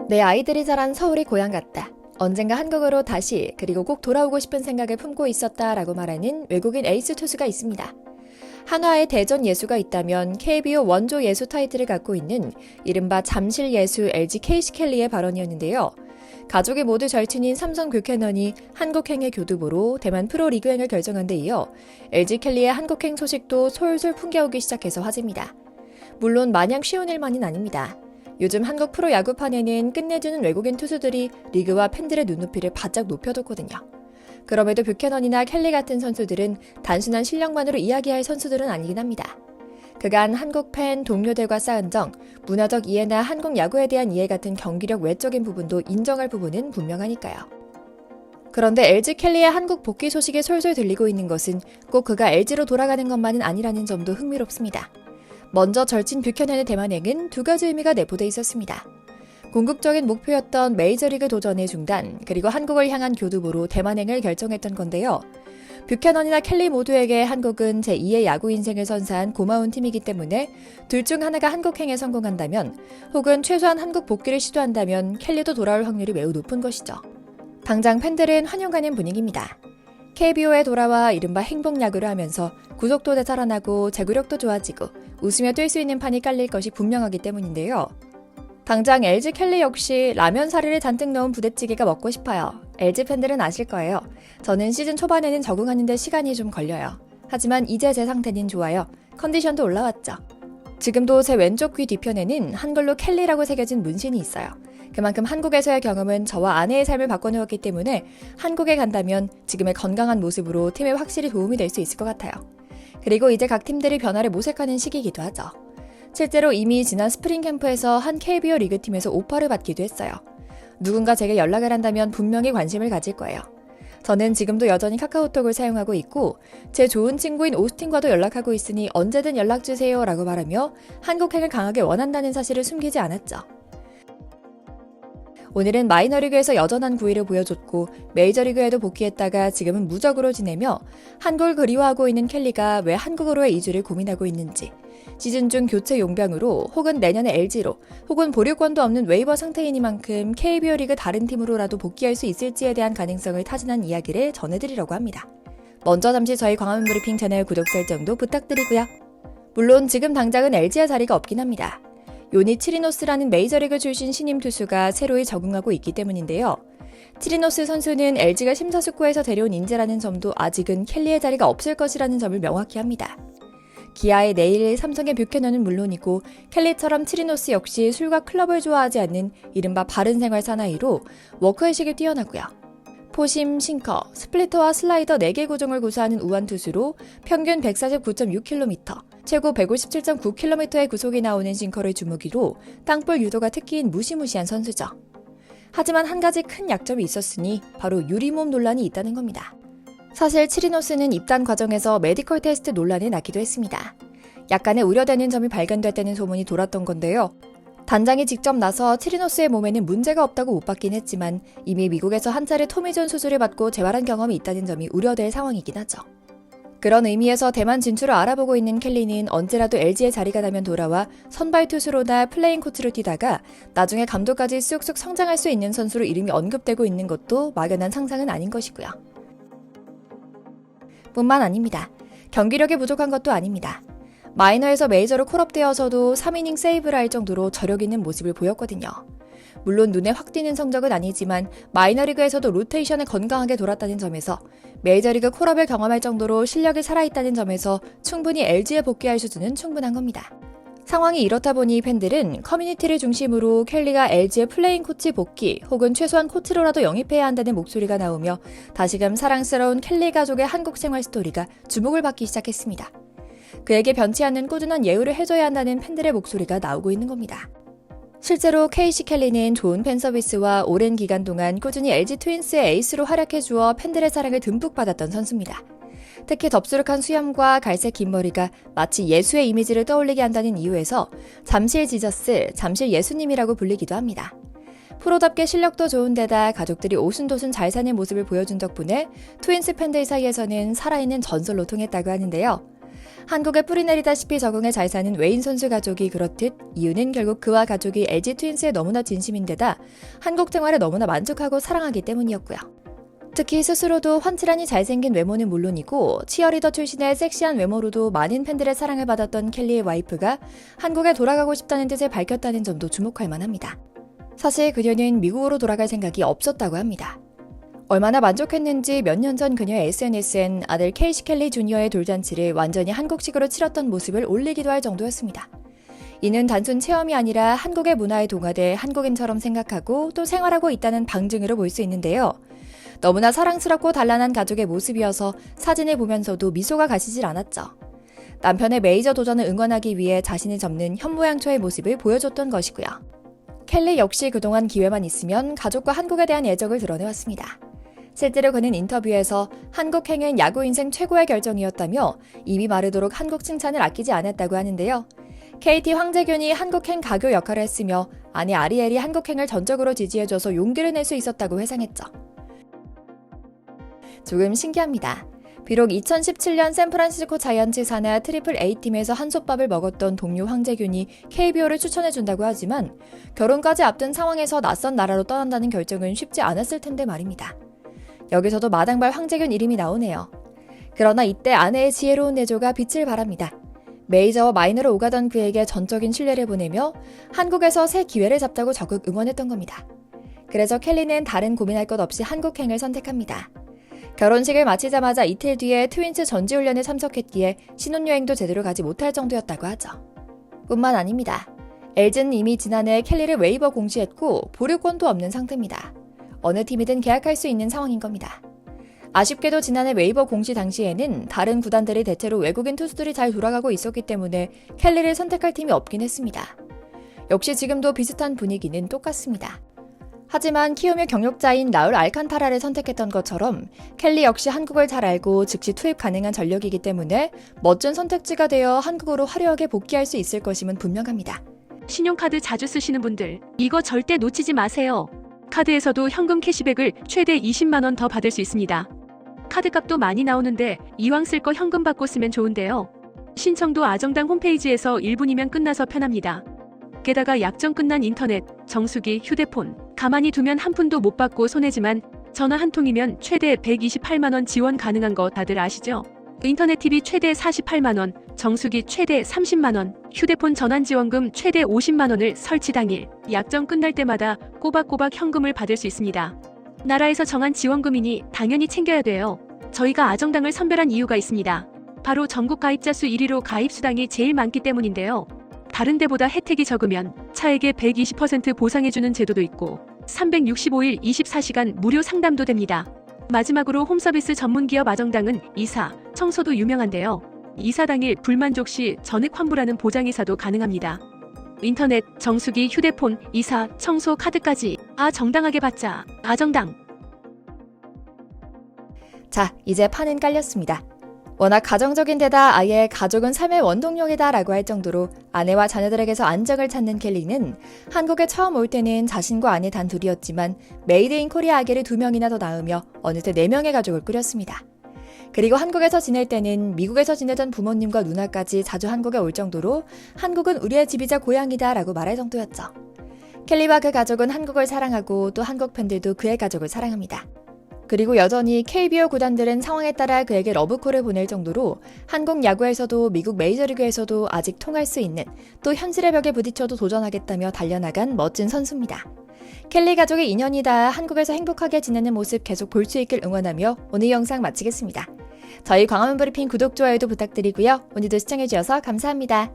내 아이들이 자란 서울이 고향 같다. 언젠가 한국으로 다시 그리고 꼭 돌아오고 싶은 생각을 품고 있었다라고 말하는 외국인 에이스 투수가 있습니다. 한화의 대전 예수가 있다면 KBO 원조 예수 타이틀을 갖고 있는 이른바 잠실 예수 LG KC 켈리의 발언이었는데요. 가족이 모두 절친인 삼성 뷰캐넌이 한국행의 교두보로 대만 프로리그행을 결정한 데 이어 LG 켈리의 한국행 소식도 솔솔 풍겨오기 시작해서 화제입니다. 물론 마냥 쉬운 일만은 아닙니다. 요즘 한국 프로야구판에는 끝내주는 외국인 투수들이 리그와 팬들의 눈높이를 바짝 높여뒀거든요. 그럼에도 뷰캐넌이나 켈리 같은 선수들은 단순한 실력만으로 이야기할 선수들은 아니긴 합니다. 그간 한국 팬, 동료들과 쌓은 정, 문화적 이해나 한국 야구에 대한 이해 같은 경기력 외적인 부분도 인정할 부분은 분명하니까요. 그런데 LG 켈리의 한국 복귀 소식이 솔솔 들리고 있는 것은 꼭 그가 LG로 돌아가는 것만은 아니라는 점도 흥미롭습니다. 먼저 절친 뷰캐넌의 대만행은 두 가지 의미가 내포돼 있었습니다. 궁극적인 목표였던 메이저리그 도전의 중단, 그리고 한국을 향한 교두보로 대만행을 결정했던 건데요. 뷰캐넌이나 켈리 모두에게 한국은 제2의 야구 인생을 선사한 고마운 팀이기 때문에 둘 중 하나가 한국행에 성공한다면, 혹은 최소한 한국 복귀를 시도한다면 켈리도 돌아올 확률이 매우 높은 것이죠. 당장 팬들은 환영하는 분위기입니다. KBO에 돌아와 이른바 행복야구를 하면서 구속도 되살아나고 제구력도 좋아지고 웃으며 뛸 수 있는 판이 깔릴 것이 분명하기 때문인데요. 당장 LG 켈리 역시 라면 사리를 잔뜩 넣은 부대찌개가 먹고 싶어요. LG 팬들은 아실 거예요. 저는 시즌 초반에는 적응하는 데 시간이 좀 걸려요. 하지만 이제 제 상태는 좋아요. 컨디션도 올라왔죠. 지금도 제 왼쪽 귀 뒤편에는 한글로 켈리라고 새겨진 문신이 있어요. 그만큼 한국에서의 경험은 저와 아내의 삶을 바꿔놓았기 때문에 한국에 간다면 지금의 건강한 모습으로 팀에 확실히 도움이 될 수 있을 것 같아요. 그리고 이제 각 팀들이 변화를 모색하는 시기이기도 하죠. 실제로 이미 지난 스프링 캠프에서 한 KBO 리그팀에서 오퍼를 받기도 했어요. 누군가 제게 연락을 한다면 분명히 관심을 가질 거예요. 저는 지금도 여전히 카카오톡을 사용하고 있고 제 좋은 친구인 오스틴과도 연락하고 있으니 언제든 연락주세요 라고 말하며 한국행을 강하게 원한다는 사실을 숨기지 않았죠. 오늘은 마이너리그에서 여전한 구위를 보여줬고 메이저리그에도 복귀했다가 지금은 무적으로 지내며 한국을 그리워하고 있는 켈리가 왜 한국으로의 이주를 고민하고 있는지, 시즌 중 교체 용병으로 혹은 내년에 LG로 혹은 보류권도 없는 웨이버 상태이니만큼 KBO 리그 다른 팀으로라도 복귀할 수 있을지에 대한 가능성을 타진한 이야기를 전해드리려고 합니다. 먼저 잠시 저희 광화문 브리핑 채널 구독 설정도 부탁드리고요. 물론 지금 당장은 LG의 자리가 없긴 합니다. 요니 치리노스라는 메이저리그 출신 신임 투수가 새로이 적응하고 있기 때문인데요. 치리노스 선수는 LG가 심사숙고해서 데려온 인재라는 점도 아직은 켈리의 자리가 없을 것이라는 점을 명확히 합니다. 기아의 네일, 삼성의 뷰캐넌은 물론이고 켈리처럼 치리노스 역시 술과 클럽을 좋아하지 않는 이른바 바른 생활 사나이로 워크의식이 뛰어나고요. 포심, 싱커, 스플리터와 슬라이더 4개 구종을 구사하는 우완 투수로 평균 149.6km, 최고 157.9km의 구속이 나오는 싱커를 주무기로 땅볼 유도가 특기인 무시무시한 선수죠. 하지만 한 가지 큰 약점이 있었으니 바로 유리몸 논란이 있다는 겁니다. 사실 치리노스는 입단 과정에서 메디컬 테스트 논란이 났기도 했습니다. 약간의 우려되는 점이 발견됐다는 소문이 돌았던 건데요. 단장이 직접 나서 치리노스의 몸에는 문제가 없다고 못 받긴 했지만 이미 미국에서 한 차례 토미존 수술을 받고 재활한 경험이 있다는 점이 우려될 상황이긴 하죠. 그런 의미에서 대만 진출을 알아보고 있는 켈리는 언제라도 LG의 자리가 나면 돌아와 선발 투수로나 플레잉 코치로 뛰다가 나중에 감독까지 쑥쑥 성장할 수 있는 선수로 이름이 언급되고 있는 것도 막연한 상상은 아닌 것이고요. 뿐만 아닙니다. 경기력이 부족한 것도 아닙니다. 마이너에서 메이저로 콜업되어서도 3이닝 세이브를 할 정도로 저력 있는 모습을 보였거든요. 물론 눈에 확 띄는 성적은 아니지만 마이너리그에서도 로테이션을 건강하게 돌았다는 점에서 메이저리그 콜업을 경험할 정도로 실력이 살아있다는 점에서 충분히 LG에 복귀할 수준은 충분한 겁니다. 상황이 이렇다 보니 팬들은 커뮤니티를 중심으로 켈리가 LG의 플레잉 코치 복귀 혹은 최소한 코치로라도 영입해야 한다는 목소리가 나오며 다시금 사랑스러운 켈리 가족의 한국 생활 스토리가 주목을 받기 시작했습니다. 그에게 변치 않는 꾸준한 예우를 해줘야 한다는 팬들의 목소리가 나오고 있는 겁니다. 실제로 KC 켈리는 좋은 팬 서비스와 오랜 기간 동안 꾸준히 LG 트윈스의 에이스로 활약해주어 팬들의 사랑을 듬뿍 받았던 선수입니다. 특히 덥수룩한 수염과 갈색 긴 머리가 마치 예수의 이미지를 떠올리게 한다는 이유에서 잠실 지저스, 잠실 예수님이라고 불리기도 합니다. 프로답게 실력도 좋은 데다 가족들이 오순도순 잘 사는 모습을 보여준 덕분에 트윈스 팬들 사이에서는 살아있는 전설로 통했다고 하는데요. 한국에 뿌리내리다시피 적응에 잘 사는 웨인 선수 가족이 그렇듯 이유는 결국 그와 가족이 LG 트윈스에 너무나 진심인데다 한국 생활에 너무나 만족하고 사랑하기 때문이었고요. 특히 스스로도 훤칠하니 잘생긴 외모는 물론이고 치어리더 출신의 섹시한 외모로도 많은 팬들의 사랑을 받았던 켈리의 와이프가 한국에 돌아가고 싶다는 뜻을 밝혔다는 점도 주목할 만합니다. 사실 그녀는 미국으로 돌아갈 생각이 없었다고 합니다. 얼마나 만족했는지 몇 년 전 그녀의 SNS엔 아들 케이시 켈리 주니어의 돌잔치를 완전히 한국식으로 치렀던 모습을 올리기도 할 정도였습니다. 이는 단순 체험이 아니라 한국의 문화에 동화돼 한국인처럼 생각하고 또 생활하고 있다는 방증으로 볼 수 있는데요. 너무나 사랑스럽고 단란한 가족의 모습이어서 사진을 보면서도 미소가 가시질 않았죠. 남편의 메이저 도전을 응원하기 위해 자신을 접는 현모양처의 모습을 보여줬던 것이고요. 켈리 역시 그동안 기회만 있으면 가족과 한국에 대한 애정을 드러내왔습니다. 실제로 그는 인터뷰에서 한국행은 야구 인생 최고의 결정이었다며 입이 마르도록 한국 칭찬을 아끼지 않았다고 하는데요. KT 황재균이 한국행 가교 역할을 했으며 아내 아리엘이 한국행을 전적으로 지지해줘서 용기를 낼 수 있었다고 회상했죠. 조금 신기합니다. 비록 2017년 샌프란시스코 자이언츠 산하 트리플 A팀에서 한솥밥을 먹었던 동료 황재균이 KBO를 추천해준다고 하지만 결혼까지 앞둔 상황에서 낯선 나라로 떠난다는 결정은 쉽지 않았을 텐데 말입니다. 여기서도 마당발 황재균 이름이 나오네요. 그러나 이때 아내의 지혜로운 내조가 빛을 발합니다. 메이저와 마이너로 오가던 그에게 전적인 신뢰를 보내며 한국에서 새 기회를 잡자고 적극 응원했던 겁니다. 그래서 켈리는 다른 고민할 것 없이 한국행을 선택합니다. 결혼식을 마치자마자 이틀 뒤에 트윈스 전지훈련에 참석했기에 신혼여행도 제대로 가지 못할 정도였다고 하죠. 뿐만 아닙니다. LG는 이미 지난해 켈리를 웨이버 공시했고 보류권도 없는 상태입니다. 어느 팀이든 계약할 수 있는 상황인 겁니다. 아쉽게도 지난해 웨이버 공시 당시에는 다른 구단들이 대체로 외국인 투수들이 잘 돌아가고 있었기 때문에 켈리를 선택할 팀이 없긴 했습니다. 역시 지금도 비슷한 분위기는 똑같습니다. 하지만 키움의 경력자인 라울 알칸타라를 선택했던 것처럼 켈리 역시 한국을 잘 알고 즉시 투입 가능한 전력이기 때문에 멋진 선택지가 되어 한국으로 화려하게 복귀할 수 있을 것임은 분명합니다. 신용카드 자주 쓰시는 분들, 이거 절대 놓치지 마세요. 카드에서도 현금 캐시백을 최대 20만 원 더 받을 수 있습니다. 카드값도 많이 나오는데 이왕 쓸 거 현금 받고 쓰면 좋은데요. 신청도 아정당 홈페이지에서 1분이면 끝나서 편합니다. 게다가 약정 끝난 인터넷, 정수기, 휴대폰, 가만히 두면 한 푼도 못 받고 손해지만 전화 한 통이면 최대 128만 원 지원 가능한 거 다들 아시죠? 인터넷 TV 최대 48만 원, 정수기 최대 30만 원, 휴대폰 전환 지원금 최대 50만 원을 설치 당일, 약정 끝날 때마다 꼬박꼬박 현금을 받을 수 있습니다. 나라에서 정한 지원금이니 당연히 챙겨야 돼요. 저희가 아정당을 선별한 이유가 있습니다. 바로 전국 가입자 수 1위로 가입 수당이 제일 많기 때문인데요. 다른 데보다 혜택이 적으면 차액의 120% 보상해주는 제도도 있고 365일 24시간 무료 상담도 됩니다. 마지막으로 홈서비스 전문기업 아정당은 이사, 청소도 유명한데요. 이사 당일 불만족 시 전액 환불하는 보장이사도 가능합니다. 인터넷, 정수기, 휴대폰, 이사, 청소, 카드까지 정당하게 받자. 아정당. 자, 이제 판은 깔렸습니다. 워낙 가정적인 데다 아예 가족은 삶의 원동력이다 라고 할 정도로 아내와 자녀들에게서 안정을 찾는 켈리는 한국에 처음 올 때는 자신과 아내 단 둘이었지만 메이드 인 코리아 아기를 2명이나 더 낳으며 어느새 4명의 가족을 꾸렸습니다. 그리고 한국에서 지낼 때는 미국에서 지내던 부모님과 누나까지 자주 한국에 올 정도로 한국은 우리의 집이자 고향이다 라고 말할 정도였죠. 켈리와 그 가족은 한국을 사랑하고 또 한국 팬들도 그의 가족을 사랑합니다. 그리고 여전히 KBO 구단들은 상황에 따라 그에게 러브콜을 보낼 정도로 한국 야구에서도 미국 메이저리그에서도 아직 통할 수 있는 또 현실의 벽에 부딪혀도 도전하겠다며 달려나간 멋진 선수입니다. 켈리 가족의 인연이다 한국에서 행복하게 지내는 모습 계속 볼 수 있길 응원하며 오늘 영상 마치겠습니다. 저희 광화문 브리핑 구독, 좋아요도 부탁드리고요. 오늘도 시청해주셔서 감사합니다.